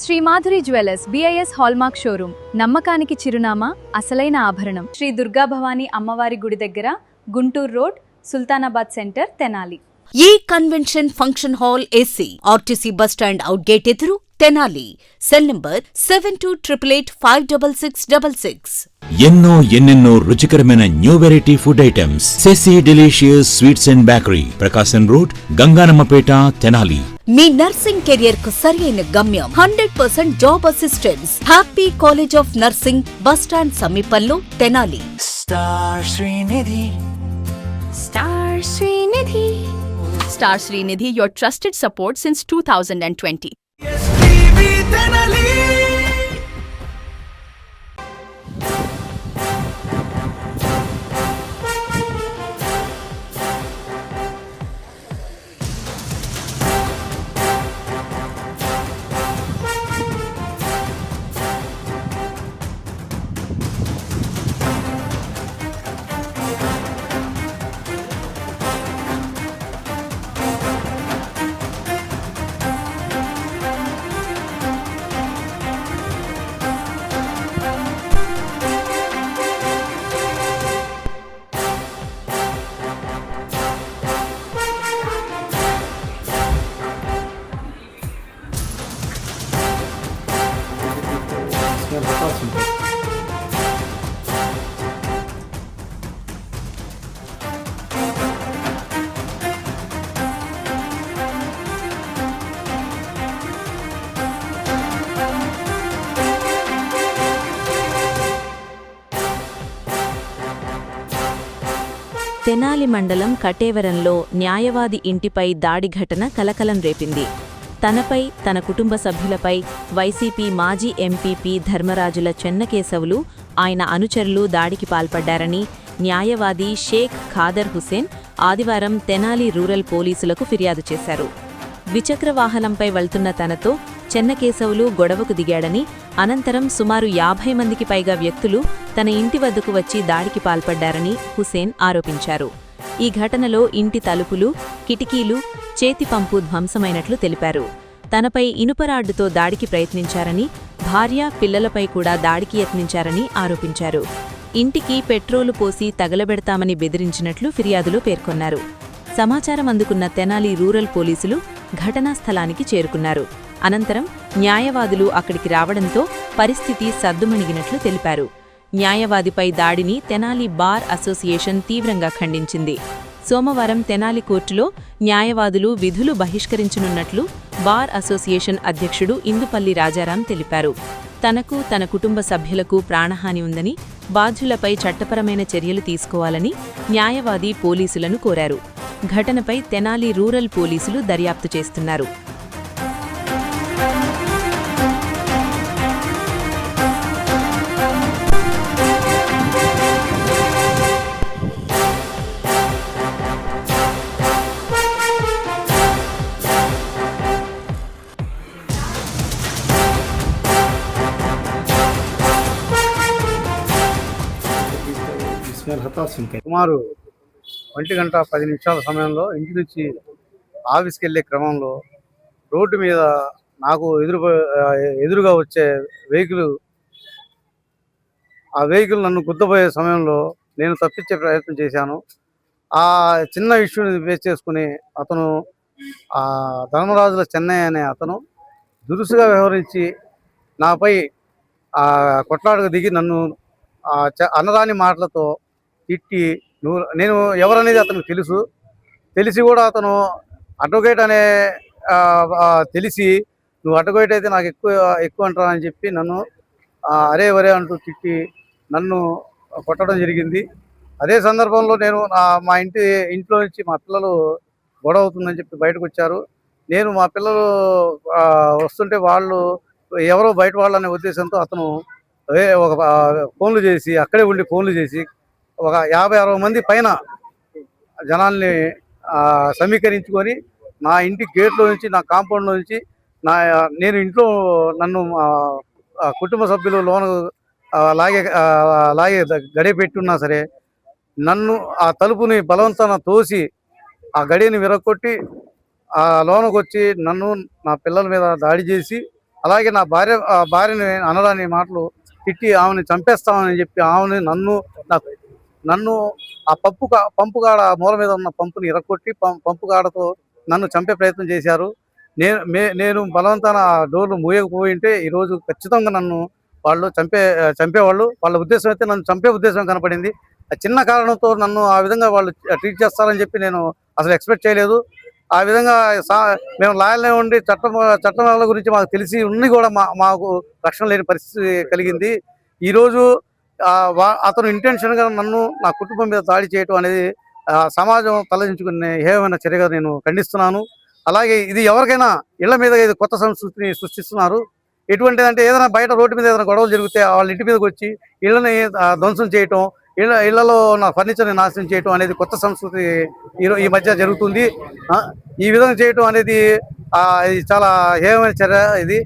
Shri Madhuri jewellers BIS hallmark showroom నమ్మకానికి చిరునామా అసలైన ఆభరణం శ్రీ దుర్గా భవానీ అమ్మవారి గుడి దగ్గర గుంటూరు రోడ్ సుల్తానాబాద్ సెంటర్ తెనాలి. ఈ convention function hall AC RTC bus stand out gate ఎదురు తెనాలి. Cell number 7288566666. ఎన్నెన్నో రుచికరమైన న్యూ వెరైటీ ఫుడ్ ఐటమ్స్. సెసి delicious sweets and bakery, Prakasam road, Ganganammapet, Tenali. మీ నర్సింగ్ కెరియర్ కు సరైన గమ్యం 100% job assistance. Happy college of nursing bus stand సమీపంలో Tenali. Star Srinidhi. Star Srinidhi, your trusted support since 2020. Tenali మండలం కటేవరంలో న్యాయవాది ఇంటిపై దాడి ఘటన కలకలం రేపింది. తనపై, తన కుటుంబ సభ్యులపై వైసీపీ మాజీ ఎంపీపీ ధర్మరాజుల చెన్నకేశవులు, ఆయన అనుచరులు దాడికి పాల్పడ్డారని న్యాయవాది షేక్ ఖాదర్ హుసేన్ ఆదివారం తెనాలి రూరల్ పోలీసులకు ఫిర్యాదు చేశారు. ద్విచక్ర వాహనంపై వెళ్తున్న తనతో చెన్నకేశవులు గొడవకు దిగాడని, అనంతరం సుమారు 50 మందికి పైగా వ్యక్తులు తన ఇంటి వద్దకు వచ్చి దాడికి పాల్పడ్డారని హుసేన్ ఆరోపించారు. ఈ ఘటనలో ఇంటి తలుపులు, కిటికీలు, చేతి పంపు ధ్వంసమైనట్లు తెలిపారు. తనపై ఇనుపరాడ్డుతో దాడికి ప్రయత్నించారని, భార్య, పిల్లలపై కూడా దాడికి యత్నించారని ఆరోపించారు. ఇంటికి పెట్రోలు పోసి తగలబెడతామని బెదిరించినట్లు ఫిర్యాదులో పేర్కొన్నారు. సమాచారం అందుకున్న తెనాలి రూరల్ పోలీసులు ఘటనా స్థలానికి చేరుకున్నారు. అనంతరం న్యాయవాదులు అక్కడికి రావడంతో పరిస్థితి సద్దుమణిగినట్లు తెలిపారు. న్యాయవాదిపై దాడిని తెనాలి బార్ అసోసియేషన్ తీవ్రంగా ఖండించింది. సోమవారం తెనాలి కోర్టులో న్యాయవాదులు విధులు బహిష్కరించనున్నట్లు బార్ అసోసియేషన్ అధ్యక్షుడు ఇందుపల్లి రాజారాం తెలిపారు. తనకు, తన కుటుంబ సభ్యులకు ప్రాణహాని ఉందని, బాధ్యులపై చట్టపరమైన చర్యలు తీసుకోవాలని న్యాయవాది పోలీసులను కోరారు. ఘటనపై తెనాలి రూరల్ పోలీసులు దర్యాప్తు చేస్తున్నారు. సుమారు 1:10 సమయంలో ఇంటి నుంచి ఆఫీస్కి వెళ్ళే క్రమంలో రోడ్డు మీద నాకు ఎదురుగా వచ్చే వెహికల్ నన్ను గుద్దపోయే సమయంలో నేను తప్పించే ప్రయత్నం చేశాను. ఆ చిన్న ఇష్యూని బేస్ చేసుకుని అతను ధర్మరాజుల చెన్నయ్య అనే అతను దురుసుగా వ్యవహరించి నాపై కొట్లాటకు దిగి నన్ను అనరాని మాటలతో తిట్టి, నేను ఎవరనేది అతనికి తెలిసి కూడా అతను అడ్వకేట్ అనే తెలిసి, నువ్వు అడ్వకేట్ అయితే నాకు ఎక్కువ అంటానని చెప్పి నన్ను అరే వరే అంటూ తిట్టి నన్ను కొట్టడం జరిగింది. అదే సందర్భంలో నేను మా ఇంట్లో నుంచి మా పిల్లలు గొడవ అవుతుందని చెప్పి బయటకు వచ్చారు. నేను మా పిల్లలు వస్తుంటే వాళ్ళు ఎవరో బయట వాళ్ళనే ఉద్దేశంతో అతను ఒక ఫోన్లు చేసి, అక్కడే ఉండి ఫోన్లు చేసి ఒక 50-60 మంది పైన జనాల్ని సమీకరించుకొని నా ఇంటి గేట్లో నుంచి, నా కాంపౌండ్లో నుంచి, నేను ఇంట్లో నన్ను కుటుంబ సభ్యులు లోన లాగే గడిపెట్టున్నా సరే నన్ను ఆ తలుపుని బలవంతాన తోసి ఆ గడియని విరగొట్టి ఆ లోనకు వచ్చి నన్ను, నా పిల్లల మీద దాడి చేసి అలాగే నా భార్యని అనరాని మాటలు తిట్టి ఆమెని చంపేస్తామని చెప్పి ఆమెని నన్ను ఆ పంపు కాడ మూల మీద ఉన్న పంపుని ఇరక్కొట్టి పంపు కాడతో నన్ను చంపే ప్రయత్నం చేశారు. నేను బలవంతాన డోర్లు మూయకపోయింటే ఈరోజు ఖచ్చితంగా నన్ను వాళ్ళు చంపేవాళ్ళు. వాళ్ళ ఉద్దేశం అయితే నన్ను చంపే ఉద్దేశం కనపడింది. ఆ చిన్న కారణంతో నన్ను ఆ విధంగా వాళ్ళు ట్రీట్ చేస్తారని చెప్పి నేను అసలు ఎక్స్పెక్ట్ చేయలేదు. ఆ విధంగా మేము లాయర్లే ఉండి చట్టం గురించి మాకు తెలిసి ఉండి కూడా మాకు రక్షణ లేని పరిస్థితి కలిగింది. ఈరోజు అతను ఇంటెన్షన్గా నన్ను నా కుటుంబం మీద దాడి చేయటం అనేది సమాజం తలదించుకునే హేయమైన చర్యగా నేను ఖండిస్తున్నాను. అలాగే ఇది ఎవరికైనా ఇళ్ల మీద ఇది కొత్త సంస్కృతిని సృష్టిస్తున్నారు. ఎటువంటిదంటే ఏదైనా బయట రోడ్డు మీద ఏదైనా గొడవలు జరిగితే వాళ్ళ ఇంటి మీదకి వచ్చి ఇళ్ళని ధ్వంసం చేయటం, ఇళ్లలో ఉన్న ఫర్నిచర్ని నాశనం చేయటం అనేది కొత్త సంస్కృతి ఈ మధ్య జరుగుతుంది. ఈ విధంగా చేయటం అనేది ఇది చాలా హేయమైన చర్య. ఇది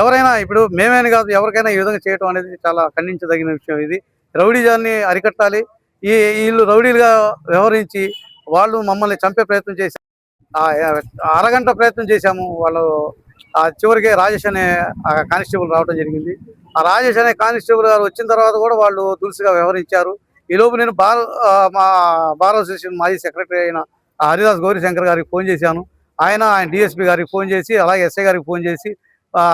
ఎవరైనా ఇప్పుడు మేమేని కాదు, ఎవరికైనా ఈ విధంగా చేయటం అనేది చాలా ఖండించదగిన విషయం. ఇది రౌడీజాన్ని అరికట్టాలి. వీళ్ళు రౌడీలుగా వ్యవహరించి వాళ్ళు మమ్మల్ని చంపే ప్రయత్నం చేశారు. అరగంట ప్రయత్నం చేశాము. వాళ్ళు చివరికి రాజేష్ అనే కానిస్టేబుల్ రావడం జరిగింది. ఆ రాజేష్ అనే కానిస్టేబుల్ గారు వచ్చిన తర్వాత కూడా వాళ్ళు దురుసుగా వ్యవహరించారు. ఈలోపు నేను మా బార్ అసోసియేషన్ మాజీ సెక్రటరీ అయిన హరిదాస్ గౌరీశంకర్ గారికి ఫోన్ చేశాను. ఆయన డిఎస్పీ గారికి ఫోన్ చేసి, అలాగే ఎస్ఐ గారికి ఫోన్ చేసి,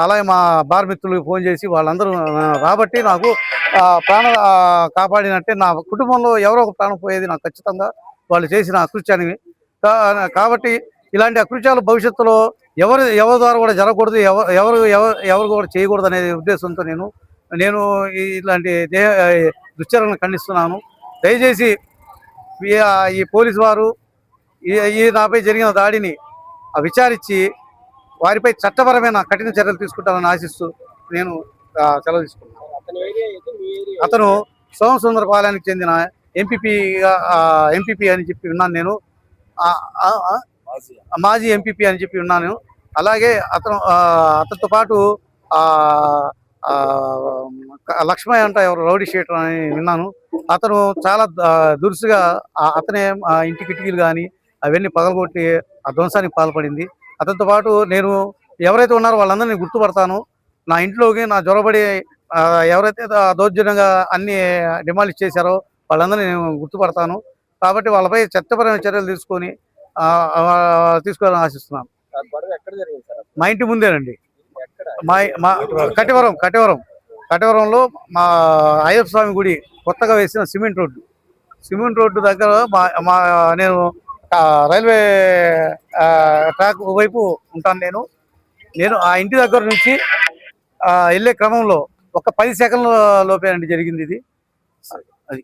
అలాగే మా బార్ మిత్రులకు ఫోన్ చేసి వాళ్ళందరూ రాబట్టి నాకు ప్రాణం కాపాడినట్టే. నా కుటుంబంలో ఎవరో ఒక ప్రాణం పోయేది నాకు ఖచ్చితంగా వాళ్ళు చేసిన అకృత్యాన్ని. కాబట్టి ఇలాంటి అకృత్యాలు భవిష్యత్తులో ఎవరి ద్వారా కూడా జరగకూడదు, ఎవరు కూడా చేయకూడదు అనే ఉద్దేశంతో నేను ఇలాంటి దుశ్చరణను ఖండిస్తున్నాను. దయచేసి ఈ పోలీసు వారు నాపై జరిగిన దాడిని విచారించి వారిపై చట్టపరమైన కఠిన చర్యలు తీసుకుంటారని ఆశిస్తూ నేను సెలవు తీసుకున్నాను. అతను సోమసుందరపాలెనికి చెందిన ఎంపీపీ అని చెప్పి విన్నాను. నేను మాజీ ఎంపీపీ అని చెప్పి విన్నాను. అలాగే అతనితో పాటు లక్ష్మయ్య అంట ఎవరు రౌడీ షీటర్ అని విన్నాను. అతను చాలా దురుసుగా అతనే ఇంటి కిటికీలు కానీ అవన్నీ పగలగొట్టి ఆ ధ్వంసానికి పాల్పడింది. అతనితో పాటు నేను ఎవరైతే ఉన్నారో వాళ్ళందరినీ గుర్తుపడతాను. నా ఇంట్లోకి నా జొరబడి ఎవరైతే దౌర్జన్యంగా అన్ని డిమాలిష్ చేశారో వాళ్ళందరినీ నేను గుర్తుపడతాను. కాబట్టి వాళ్ళపై చట్టపరమైన చర్యలు తీసుకోవాలని ఆశిస్తున్నాను. మా ఇంటి ముందేనండి. మా కటివరంలో మా అయ్యప్ప స్వామి గుడి కొత్తగా వేసిన సిమెంట్ రోడ్డు దగ్గర నేను రైల్వే ట్రాక్ వైపు ఉంటాను. నేను ఆ ఇంటి దగ్గర నుంచి వెళ్ళే క్రమంలో ఒక 10 సెకండ్ల లోపేనండి జరిగింది ఇది. అది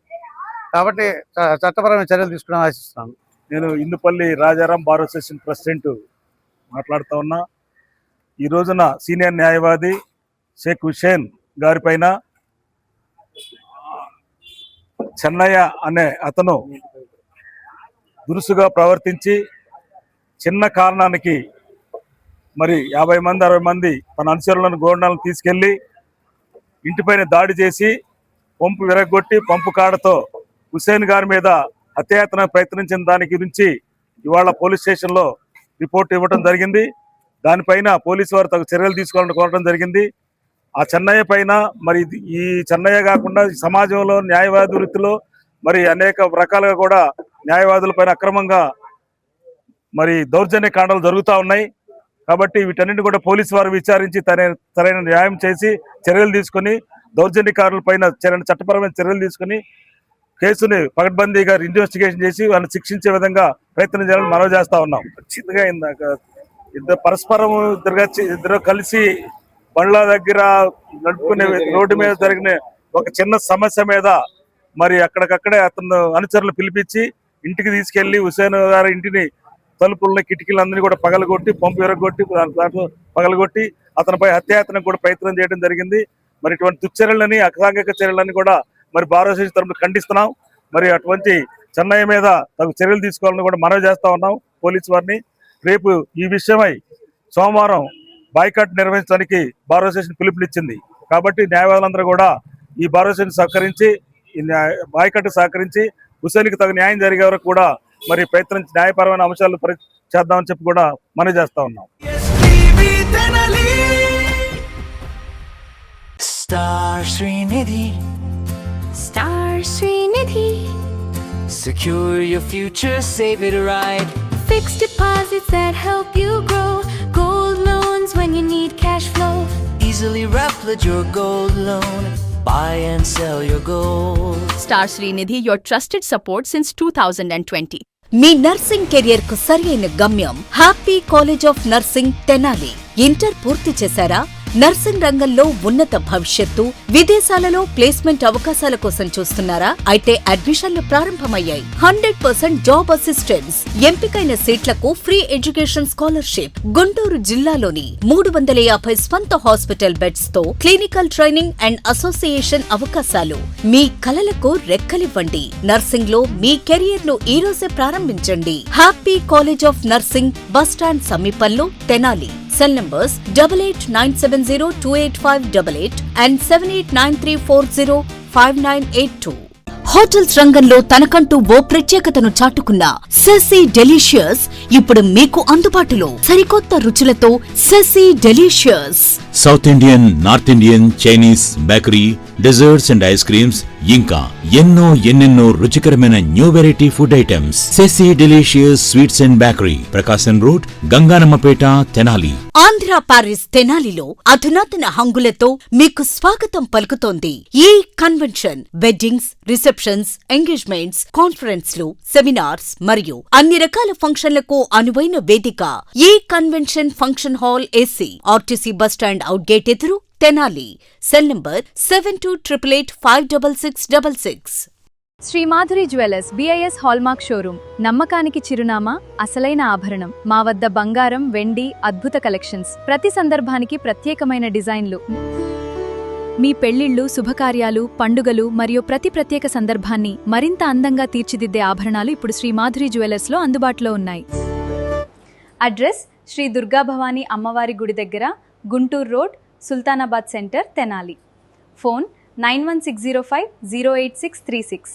కాబట్టి చట్టపరమైన చర్యలు తీసుకోవడం ఆశిస్తున్నాను. నేను Indupalli Rajaram bar association president మాట్లాడుతూ ఉన్నా. ఈ రోజున సీనియర్ న్యాయవాది షేక్ హుసేన్ గారి పైన చెన్నయ్య అనే అతను దురుసుగా ప్రవర్తించి చిన్న కారణానికి మరి 50 మంది 60 మంది తన అనుచరులను గోండాలను తీసుకెళ్లి ఇంటిపైన దాడి చేసి పంపు విరగొట్టి పంపు కాడతో హుసేన్ గారి మీద హత్యాయత్న ప్రయత్నించిన దాని గురించి ఇవాళ పోలీస్ స్టేషన్లో రిపోర్ట్ ఇవ్వడం జరిగింది. దానిపైన పోలీసు వారు తగు చర్యలు తీసుకోవాలని కోరడం జరిగింది. ఆ చెన్నయ్య పైన మరి ఈ చెన్నయ్య కాకుండా సమాజంలో న్యాయవాది వృత్తిలో మరి అనేక రకాలుగా కూడా న్యాయవాదుల పైన అక్రమంగా మరి దౌర్జన్య కాండాలు జరుగుతూ ఉన్నాయి. కాబట్టి వీటన్నింటినీ కూడా పోలీసు వారు విచారించి సరైన న్యాయం చేసి చర్యలు తీసుకొని దౌర్జన్యకారుల పైన చట్టపరమైన చర్యలు తీసుకుని కేసుని పకడ్బందీగా ఇన్వెస్టిగేషన్ చేసి వాళ్ళని శిక్షించే విధంగా ప్రయత్నం చేయాలని మనవి చేస్తా ఉన్నాం. ఖచ్చితంగా పరస్పరం ఇద్దరు కలిసి బండ్ల దగ్గర నడుపుకునే రోడ్డు మీద జరిగిన ఒక చిన్న సమస్య మీద మరి అక్కడికక్కడే అతను అనుచరులు పిలిపించి ఇంటికి తీసుకెళ్లి హుసేన్ గారి ఇంటిని తలుపులని కిటికీలందరినీ కూడా పగలగొట్టి పంపు ఎరగొట్టి పగలగొట్టి అతనిపై హత్యాయత్నం కూడా ప్రయత్నం చేయడం జరిగింది. మరి ఇటువంటి దుశ్చర్యలని అసాంఘిక చర్యలని కూడా మరి బార్ అసోసియేషన్ తరఫున ఖండిస్తున్నాం. మరి అటువంటి చెన్నయ్య మీద తగు చర్యలు తీసుకోవాలని కూడా మనవి చేస్తా ఉన్నాం పోలీసు వారిని. రేపు ఈ విషయమై సోమవారం బాయ్కాట్ నిర్వహించడానికి బార్ అసోసియేషన్ పిలుపునిచ్చింది. కాబట్టి న్యాయవాదులందరూ కూడా ఈ బార్ అసోసియేషన్ సహకరించి బాయ్కాట్ సహకరించి హుసేన్కి తగు న్యాయం జరిగే వరకు కూడా మరి ప్రయత్నించి న్యాయపరమైన అంశాలు చేద్దామని చెప్పి కూడా మనవి చేస్తా ఉన్నాం. Star Srinidhi. Star Srinidhi. Secure your future, save it right. Fixed deposits that help you grow. Gold loans when you need cash flow. Easily replicate your gold loan. Buy and sell your gold. Star Srinidhi, your trusted support since 2020. Me nursing career కు సరియైన గమ్యం happy college of nursing Tenali. Inter పూర్తి చేశారా? Nursing రంగంలో ఉన్నత భవిష్యత్తు, విదేశాలలో placement అవకాశాల కోసం చూస్తున్నారా? అయితే అడ్మిషన్లు ప్రారంభమయ్యాయి. 100% జాబ్ అసిస్టెన్స్, ఎంపికైన సీట్లకు ఫ్రీ ఎడ్యుకేషన్ స్కాలర్షిప్. గుంటూరు జిల్లాలోని 350 స్వంత హాస్పిటల్ బెడ్స్ తో క్లినికల్ ట్రైనింగ్ అండ్ అసోసియేషన్ అవకాశాలు. మీ కలలకు రెక్కలివ్వండి. నర్సింగ్ లో మీ కెరియర్ ను ఈ రోజే ప్రారంభించండి. Happy college of nursing, bus stand సమీపంలో, Tenali. Cell numbers 8897028588 and 7893405982. Hotels రంగంలో తనకంటూ ఓ ప్రత్యేకతను చాటుకున్న సెసీ డెలీషియస్ ఇప్పుడు మీకు అందుబాటులో. సరికొత్త రుచులతో సెసీ delicious. South Indian, north Indian, Chinese, bakery, desserts and ice creams, ఇంకా ఎన్నెన్నో రుచికరమైన న్యూ వెరైటీ ఫుడ్ ఐటమ్స్. సెసీ delicious sweets and bakery, Prakasam road, Ganganammapet, Tenali. Andhra Paris తెనాలిలో అధునాతన హంగులతో మీకు స్వాగతం పలుకుతోంది ఈ కన్వెన్షన్. వెడ్డింగ్స్, రిసెప్షన్స్, ఎంగేజ్మెంట్స్, కాన్ఫరెన్స్లు, సెమినార్స్ మరియు అన్ని రకాల ఫంక్షన్లకు అనువైన వేదిక. ఈ convention function hall AC, RTC bus stand out gate ఎదురు, Tenali. Cell number 7288566666. Shri Madhuri jewellers BIS hallmark showroom, నమ్మకానికి చిరునామా, అసలైన ఆభరణం. మా వద్ద బంగారం, వెండి, అద్భుత కలెక్షన్స్, ప్రతి సందర్భానికి ప్రత్యేకమైన డిజైన్లు. మీ పెళ్లిళ్లు, శుభకార్యాలు, పండుగలు మరియు ప్రతి ప్రత్యేక సందర్భాన్ని మరింత అందంగా తీర్చిదిద్దే ఆభరణాలు ఇప్పుడు శ్రీ మాధురి జ్యువెలర్స్లో అందుబాటులో ఉన్నాయి. అడ్రస్ శ్రీ దుర్గా భవానీ అమ్మవారి గుడి దగ్గర, Guntur road, Sultanabad centre, Tenali. Phone 9160508636.